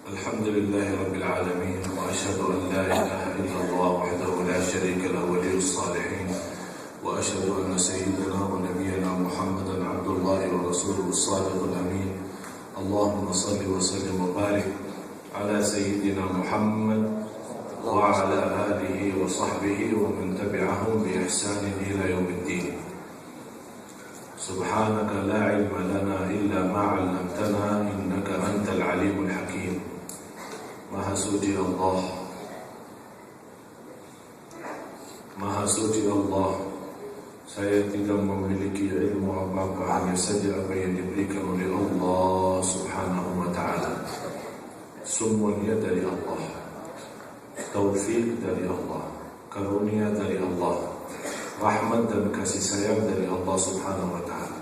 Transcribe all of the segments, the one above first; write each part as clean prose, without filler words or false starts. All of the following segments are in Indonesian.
الحمد لله رب العالمين وأشهد أن لا إله إلا الله وحده لا شريك له ولي الصالحين وأشهد أن سيدنا ونبينا محمدا عبد الله ورسوله الصادق الأمين اللهم صل وسلم وبارك على سيدنا محمد وعلى آله وصحبه ومن تبعهم بإحسان إلى يوم الدين. سبحانك لا علم لنا إلا ما علمتنا إنك أنت العليم الحكيم. Maha suci Allah, Maha suci Allah. Saya tidak memiliki ilmu apa-apa, hanya saja apa yang diberikan oleh Allah Subhanahu wa Ta'ala. Semuanya dari Allah, taufik dari Allah, karunia dari Allah, rahmat dan kasih sayang dari Allah Subhanahu wa Ta'ala.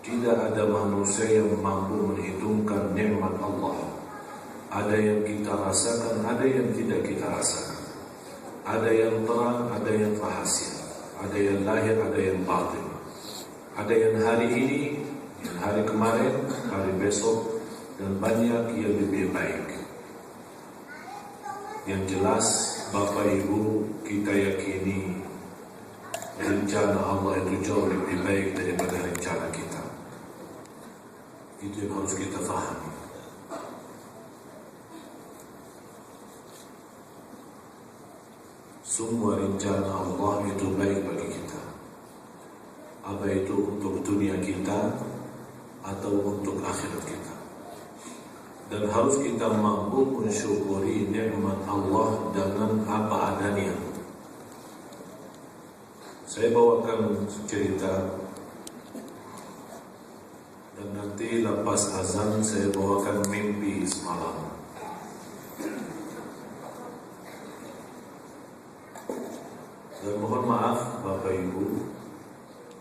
Tidak ada manusia yang mampu menghitungkan nikmat Allah. Ada yang kita rasakan, ada yang tidak kita rasakan. Ada yang terang, ada yang rahasia. Ada yang lahir, ada yang batin. Ada yang hari ini, yang hari kemarin, hari besok, dan banyak yang lebih baik. Yang jelas, Bapak Ibu, kita yakini rencana Allah itu jauh lebih baik daripada rencana kita. Itu yang harus kita fahami. Semua rencana Allah itu baik bagi kita. Apa itu untuk dunia kita atau untuk akhirat kita. Dan harus kita mampu mensyukuri nikmat Allah dengan apa adanya. Saya bawakan cerita, dan nanti lepas azan saya bawakan mimpi semalam. Dan mohon maaf Bapak Ibu,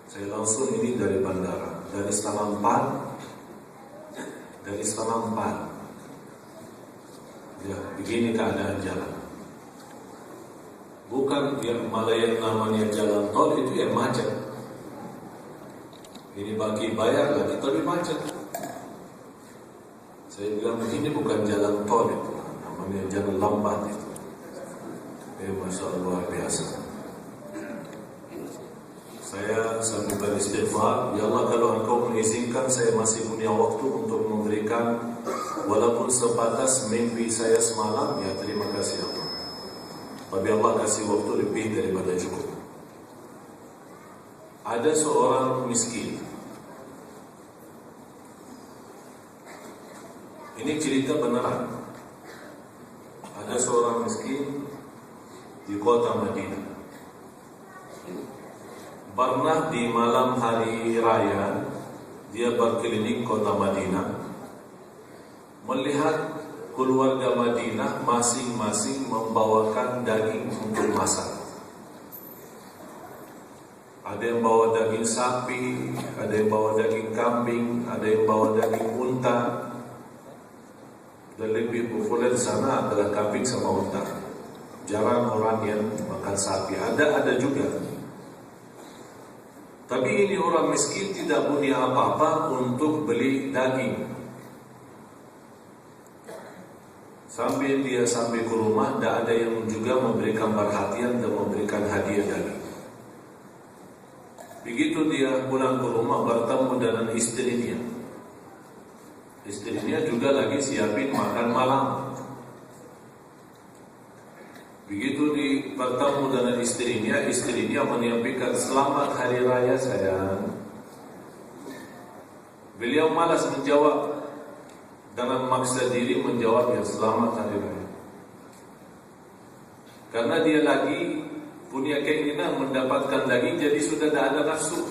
saya langsung ini dari bandara, dari Selampan. Ya, begini keadaan jalan. Bukan yang malah yang namanya jalan tol itu yang macet. Ini bagi bayar lagi tapi macet. Saya bilang begini bukan jalan tol itu, namanya jalan lambat itu. Masya Allah biasa. Saya sambil beristighfar, ya Allah kalau Engkau mengizinkan saya masih punya waktu untuk memberikan walaupun sebatas mimpi saya semalam, ya terima kasih Allah. Tapi Allah kasih waktu lebih daripada cukup. Ada seorang miskin. Ini cerita beneran. Ada seorang miskin di kota Madinah. Pernah di malam hari raya dia berkeliling kota Madinah, melihat keluarga Madinah masing-masing membawakan daging untuk masak. Ada yang bawa daging sapi, ada yang bawa daging kambing, ada yang bawa daging unta. Dan lebih populer di sana adalah kambing sama unta. Jarang orang yang makan sapi, ada juga. Tapi ini orang miskin tidak punya apa-apa untuk beli daging. Sampai ke rumah, tidak ada yang juga memberikan perhatian dan memberikan hadiah daging. Begitu dia pulang ke rumah bertemu dengan istrinya. Istrinya juga lagi siapin makan malam. Begitu bertemu dengan istrinya menyampaikan selamat hari raya sayang. Beliau malas menjawab, dengan maksa diri menjawab yang selamat hari raya. Karena dia lagi punya keinginan mendapatkan daging, jadi sudah tidak ada nafsu.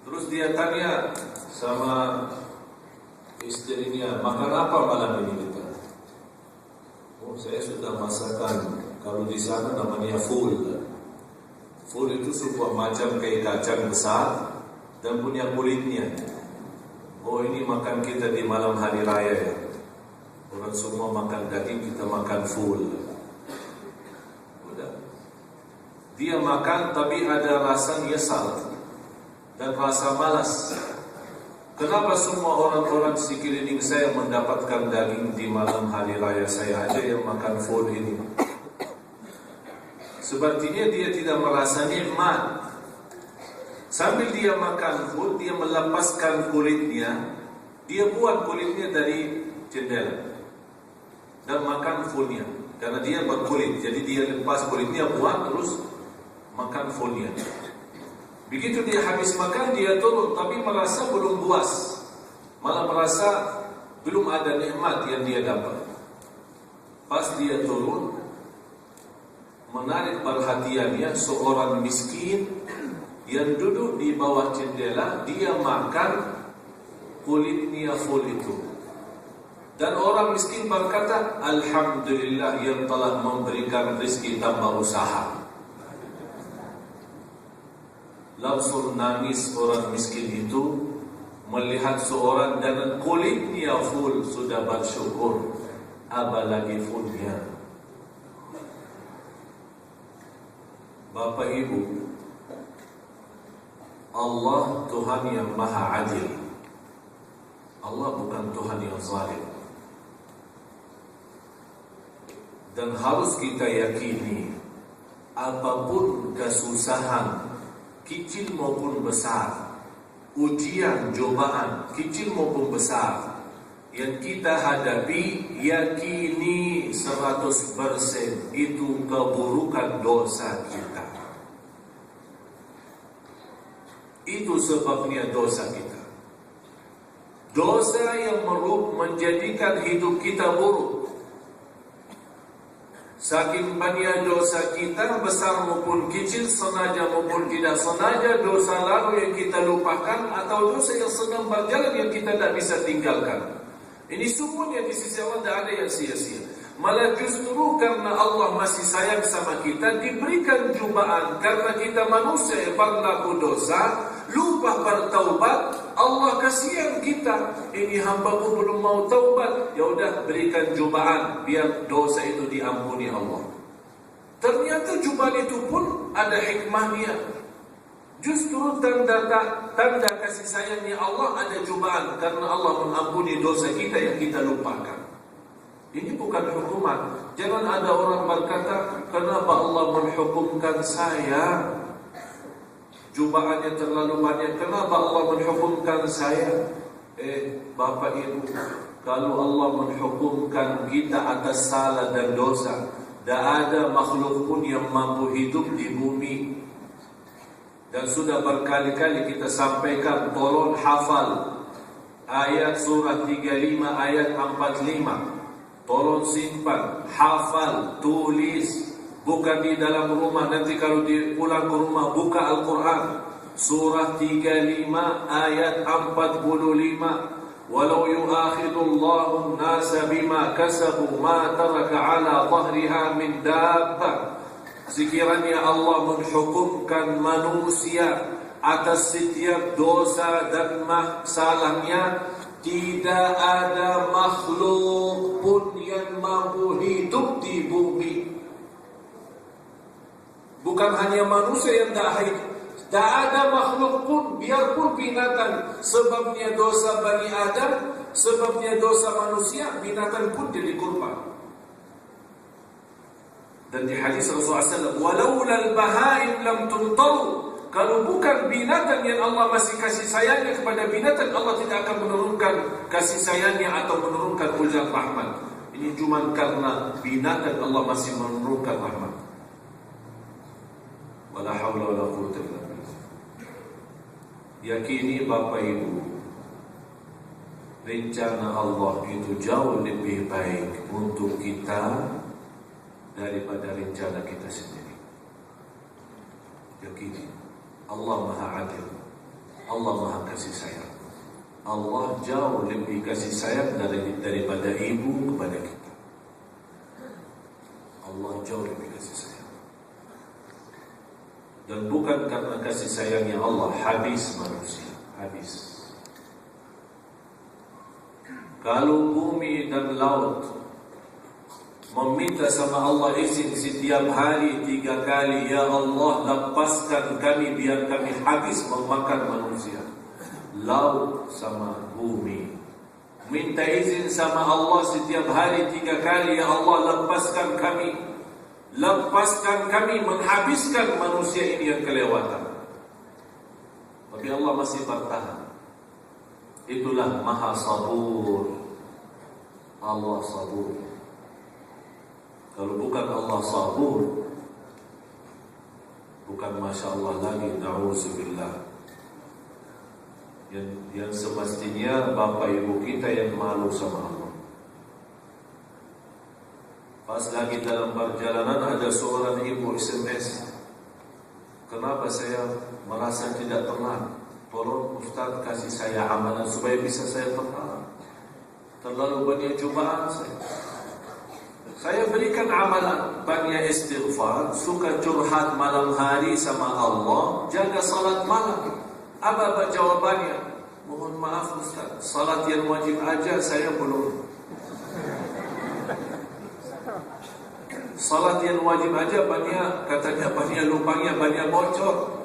Terus dia tanya sama istrinya, makan apa malam ini kita? Oh, saya sudah masakan. Kalau di sana namanya ful. Ful itu sebuah macam kayak kacang besar dan punya kulitnya. Oh, ini makan kita di malam hari raya ya. Orang semua makan daging, kita makan ful. Udah. Dia makan tapi ada rasa nyesal dan rasa malas. Kenapa semua orang-orang sekeliling saya mendapatkan daging di malam hari raya, saya aja yang makan full ini? Sepertinya dia tidak merasa nikmat. Sambil dia makan full, dia melepaskan kulitnya. Dia buat kulitnya dari jendela dan makan fullnya. Karena dia berkulit, jadi dia lepas kulitnya, buat terus makan fullnya. Begitu dia habis makan, dia turun, tapi merasa belum puas, malah merasa belum ada nikmat yang dia dapat. Pas dia turun, menarik perhatiannya seorang miskin yang duduk di bawah jendela. Dia makan kulitnya full itu. Dan orang miskin berkata, Alhamdulillah yang telah memberikan rezeki tambah usaha. Langsung nangis orang miskin itu melihat seorang dengan kulitnya full, sudah bersyukur, apalagi fullnya. Bapak Ibu, Allah Tuhan yang Maha Adil. Allah bukan Tuhan yang zalim. Dan harus kita yakini, apapun kesusahan kecil maupun besar, ujian, cobaan kecil maupun besar yang kita hadapi, yakini 100% itu keburukan dosa kita. Itu sebabnya dosa kita. Dosa yang menjadikan hidup kita buruk. Saking banyak dosa kita, besar maupun kecil, sengaja maupun tidak sengaja, dosa lalu yang kita lupakan atau dosa yang sedang berjalan yang kita tidak bisa tinggalkan. Ini semuanya di sisi Allah tidak ada yang sia-sia. Malah justru karena Allah masih sayang sama kita, diberikan cobaan karena kita manusia yang berlaku dosa, lupa bertaubat. Allah kasihan kita, ini hamba-Mu belum mau taubat, ya udah berikan cobaan biar dosa itu diampuni Allah. Ternyata cobaan itu pun ada hikmahnya. Justru tanda kasih sayangnya Allah ada cobaan karena Allah mengampuni dosa kita yang kita lupakan. Ini bukan hukuman. Jangan ada orang berkata, kenapa Allah menghukumkan saya? Cobaannya terlalu banyak, kenapa Allah menghukumkan saya? Bapak Ibu, kalau Allah menghukumkan kita atas salah dan dosa, tidak ada makhluk pun yang mampu hidup di bumi. Dan sudah berkali-kali kita sampaikan, tolong hafal ayat surah 35 ayat 45. Tolong simpan, hafal, tulis. Bukan di dalam rumah, nanti kalau pulang ke rumah buka Al-Quran. Surah 35 ayat 45. Walau yu'akhidullahu an-nasa bima kasabu ma taraka ala dhahriha min dabbah. Sekiranya Allah menghukumkan manusia atas setiap dosa dan salahnya, tidak ada makhluk pun yang mampu hidup di bumi. Bukan hanya manusia yang tak hidup, tak ada makhluk pun, biarpun binatang. Sebabnya dosa Bani Adam, sebabnya dosa manusia, binatang pun jadi kurban. Dan di hadis Rasulullah SAW, walaulal bahaim lam tuntaru. Kalau bukan binatang yang Allah masih kasih sayangnya kepada binatang, Allah tidak akan menurunkan kasih sayangnya atau menurunkan hujan rahmat. Ini cuma karena binatang Allah masih menurunkan rahmat. Wala haula wala quwwata illa billah. Yakini Bapak Ibu, rencana Allah itu jauh lebih baik untuk kita daripada rencana kita sendiri. Yakini Allah Maha Adil, Allah Maha Kasih Sayang. Allah jauh lebih kasih sayang daripada ibu kepada kita. Allah jauh lebih kasih sayang. Dan bukan karena kasih sayangnya Allah habis manusia, habis. Kalau bumi dan laut meminta sama Allah izin setiap hari 3 kali, ya Allah lepaskan kami biar kami habis memakan manusia, laut sama bumi. Minta izin sama Allah setiap hari 3 kali, ya Allah lepaskan kami menghabiskan manusia ini yang kelewatan. Tapi Allah masih bertahan. Itulah Maha Sabur. Allah sabur. Kalau bukan Allah sabur, bukan Masya Allah lagi, na'udzubillah. Yang semestinya bapak ibu kita yang malu sama Allah. Pas lagi dalam perjalanan ada seorang ibu SMS, kenapa saya merasa tidak tenang? Tolong Ustaz kasih saya amalan supaya bisa saya tenang. Terlalu banyak cobaan saya berikan amalan, banyak istighfar, suka curhat malam hari sama Allah, jaga salat malam. Apa jawabannya? Mohon maaf Ustaz, salat yang wajib aja saya belum. Salat yang wajib aja banyak, katanya banyak lubangnya, banyak bocor.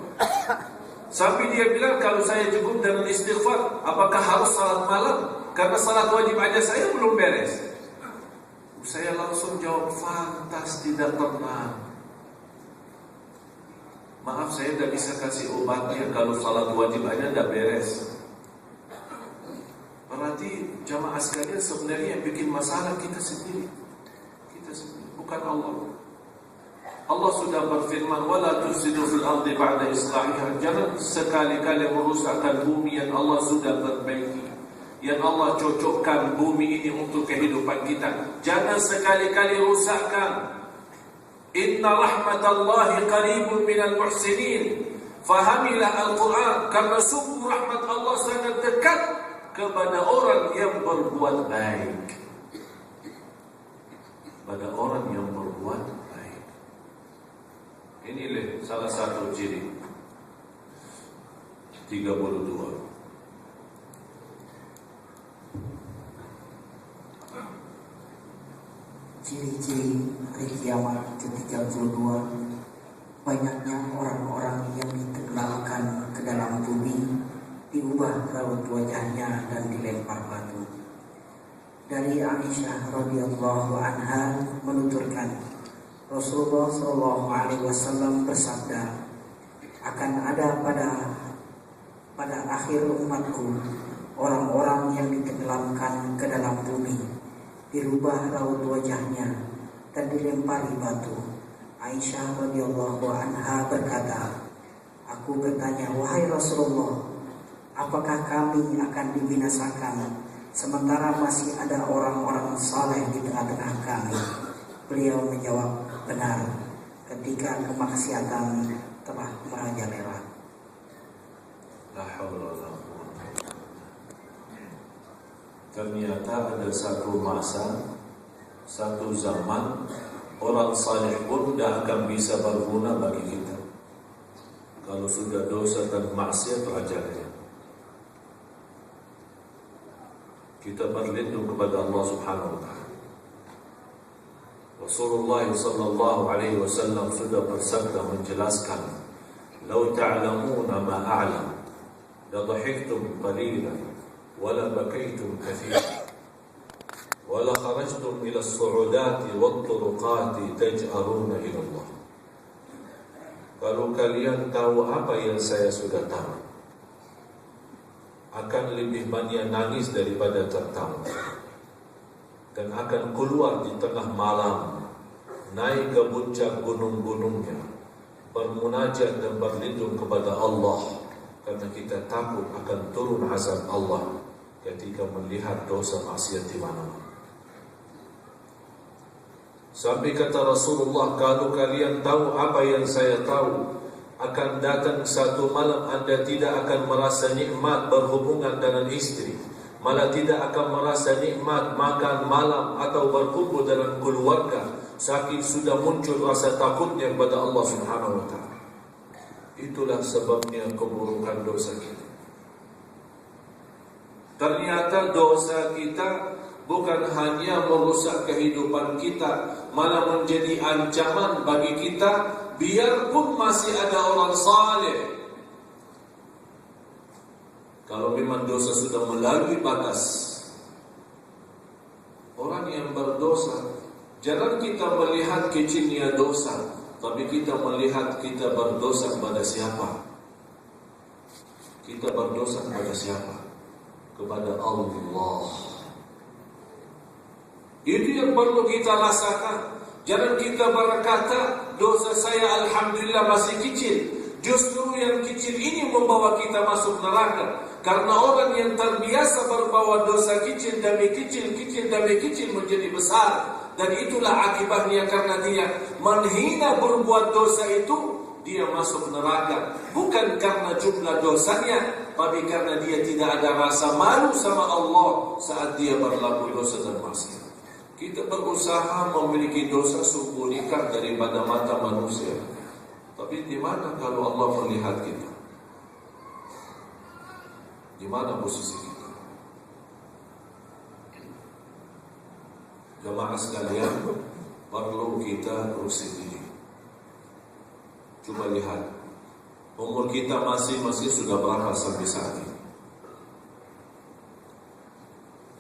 Sampai dia bilang kalau saya cukup dengan istighfar, apakah harus salat malam? Karena salat wajib aja saya belum beres. Saya langsung jawab, fantas, tidak tenang. Maaf saya tidak bisa kasih obatnya kalau salat wajib aja tidak beres. Berarti jamaah sekalian sebenarnya yang bikin masalah kita sendiri, bukan Allah. Allah sudah berfirman, wala tufsidu fil ardi ba'da islahiha. Jangan sekali-kali merusakkan bumi yang Allah sudah perbaiki, yang Allah cocokkan bumi ini untuk kehidupan kita. Jangan sekali-kali rusakkan. Inna rahmatallahi qaribun minal muhsinin. Fahamilah Al-Quran, karena sungguh rahmat Allah sangat dekat kepada orang yang berbuat baik. Pada orang yang berbuat baik. Inilah salah satu ciri 32. Ciri-ciri hari kiamat ke-32, banyaknya orang-orang yang ditenggelamkan ke dalam bumi, diubah raut wajahnya dan dilempar batu. Dari Aisyah radhiyallahu anha menuturkan, Rasulullah sallallahu alaihi wasallam bersabda, akan ada pada akhir umatku orang-orang yang ditenggelamkan ke dalam bumi, dirubah raut wajahnya dan dilempari batu. Aisyah radhiyallahu anha berkata, aku bertanya, wahai Rasulullah, apakah kami akan dibinasakan sementara masih ada orang-orang saleh di tengah-tengah kami? Beliau menjawab, benar, ketika kemaksiatan telah merajalela. La haula wala quwwata. Ternyata ada satu masa, satu zaman, orang saleh pun tidak akan bisa berguna bagi kita kalau sudah dosa dan maksiat rajalela. Kita berlindung kepada Allah Subhanahu wa taala. Rasulullah sallallahu alaihi wasallam sudah bersabda menjelaskan, "Lau ta'lamuna ma a'lam, la dhahiktum qalilan wa la bakaytum kathiran wa la kharajtum ila as-su'udati wat-turuqati taj'aruna ila Allah." Kalau kalian tahu apa yang saya sudah tahu, akan lebih banyak nangis daripada tertawa, dan akan keluar di tengah malam, naik ke puncak gunung-gunungnya, bermunajat dan berlindung kepada Allah, karena kita takut akan turun azab Allah ketika melihat dosa maksiat di mana-mana. Sampai kata Rasulullah, kalau kalian tahu apa yang saya tahu, akan datang satu malam anda tidak akan merasa nikmat berhubungan dengan istri, malah tidak akan merasa nikmat makan malam atau berkumpul dalam keluarga, saking sudah muncul rasa takutnya kepada Allah Subhanahu wa taala. Itulah sebabnya keburukan dosa kita. Ternyata dosa kita bukan hanya merusak kehidupan kita, malah menjadi ancaman bagi kita. Biarpun masih ada orang saleh, Kalau memang dosa sudah melalui batas, orang yang berdosa, jangan kita melihat kecilnya dosa, tapi kita melihat kita berdosa kepada siapa. Kita berdosa kepada siapa? Kepada Allah. Itu yang perlu kita rasakan. Jangan kita berkata, dosa saya alhamdulillah masih kecil. Justru yang kecil ini membawa kita masuk neraka. Karena orang yang terbiasa berbawa dosa kecil demi kecil demi kecil menjadi besar. Dan itulah akibatnya, karena dia menghina berbuat dosa itu, dia masuk neraka. Bukan karena jumlah dosanya, tapi karena dia tidak ada rasa malu sama Allah saat dia berlaku dosa dan maksiat. Kita berusaha memiliki dosa sembunyikan daripada mata manusia. Tapi di mana kalau Allah melihat kita? Di mana posisi kita? Jemaah sekalian, perlu kita urusi diri. Coba lihat, umur kita masing-masing sudah berapa sampai saat ini?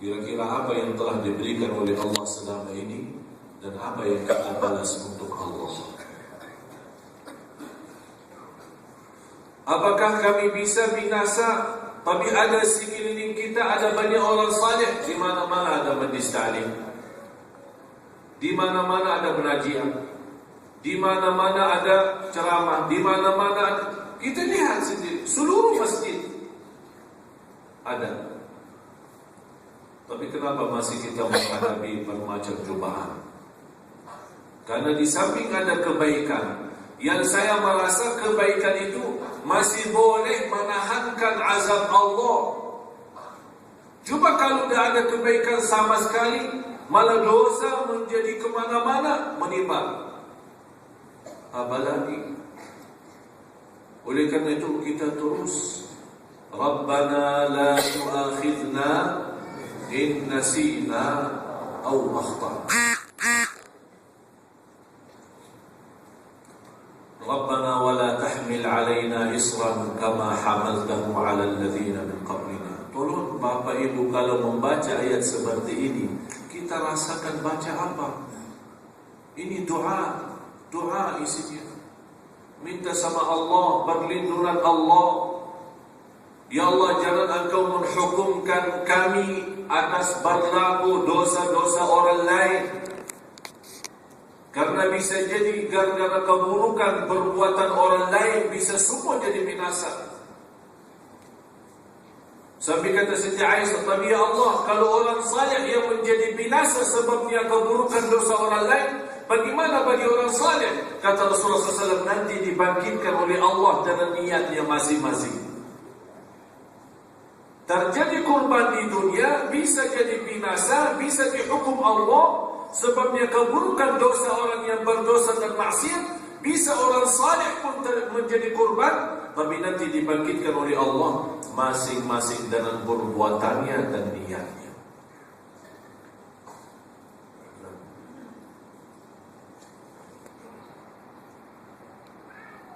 Kira-kira apa yang telah diberikan oleh Allah selama ini, dan apa yang kita balas untuk Allah? Apakah kami bisa binasa, tapi ada sekeliling kita, ada banyak orang saleh, di mana-mana ada majlis ta'lim, di mana-mana ada pengajian, di mana-mana ada ceramah, di mana-mana ada, kita lihat sendiri, seluruh masjid ada. Tapi kenapa masih kita menghadapi bermacam cobaan? Karena di samping ada kebaikan, yang saya merasa kebaikan itu masih boleh menahankan azab Allah. Coba kalau tidak ada kebaikan sama sekali, malah dosa menjadi kemana-mana menimpa. Apalagi oleh karena itu kita terus, Rabbana la tu'akhidna in nasina aw akhtana. Rabbana wa la tahmil alaina isran kama hamaltahu ala alladhina min qablina. Tolong Bapak Ibu, kalau membaca ayat seperti ini, kita rasakan baca apa? Ini doa, doa isinya. Minta sama Allah, perlindungan Allah. Ya Allah, jangan Engkau menghukumkan kami atas berlaku dosa-dosa orang lain. Karena bisa jadi gara-gara keburukan perbuatan orang lain, bisa semua jadi binasa. Sampai kata Siti Aisyah, tapi ya Allah, kalau orang saleh yang menjadi binasa sebabnya keburukan dosa orang lain, bagaimana bagi orang saleh? Kata Rasulullah SAW, nanti dibangkitkan oleh Allah dengan niatnya masing-masing. Terjadi korban di dunia, bisa jadi binasa, bisa dihukum Allah. Sebabnya keburukan dosa orang yang berdosa dan maksiat, bisa orang saleh pun menjadi korban, tapi nanti dibangkitkan oleh Allah masing-masing dengan perbuatannya dan niatnya.